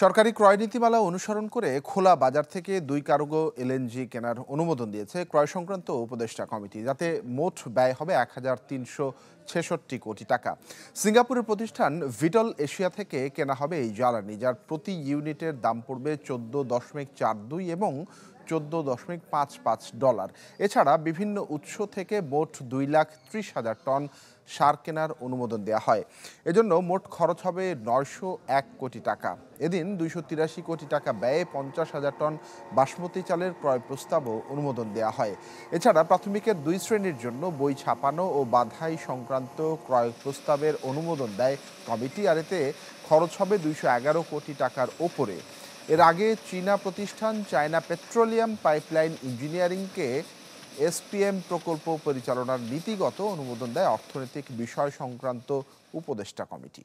সরকারি ক্রয় নীতিমালা অনুসরণ করে খোলা বাজার থেকে ২ কার্গো এলএনজি কেনার অনুমোদন দিয়েছে ক্রয় সংক্রান্ত উপদেষ্টা কমিটি, যাতে মোট ব্যয় হবে ১,৩৬৬ কোটি টাকা। সিঙ্গাপুরের প্রতিষ্ঠান ভিটল এশিয়া থেকে কেনা হবে এই জ্বালানি, যার প্রতি ইউনিটের দাম পড়বে $১৪.৪২ এবং $১৪.৫৫। এছাড়া বিভিন্ন উৎস থেকে মোট ২,৩০,০০০ টন সার কেনার অনুমোদন দেওয়া হয়। এজন্য মোট খরচ হবে ৯০১ কোটি টাকা। এদিন ২৮৩ কোটি টাকা ব্যয়ে ৫০,০০০ টন বাসমতি চালের ক্রয় প্রস্তাবও অনুমোদন দেওয়া হয়। এছাড়া প্রাথমিকের ২ শ্রেণীর জন্য বই ছাপানো ও বাধাই সংক্রান্ত ক্রয় প্রস্তাবের অনুমোদন দেয় কমিটি, আর এতে খরচ হবে ২১১ কোটি টাকার ওপরে। এর আগে চীনা প্রতিষ্ঠান চায়না পেট্রোলিয়াম পাইপলাইন ইঞ্জিনিয়ারিংকে এসপিএম প্রকল্প পরিচালনার নীতিগত অনুমোদন দেয় অর্থনৈতিক বিষয় সংক্রান্ত উপদেষ্টা কমিটি।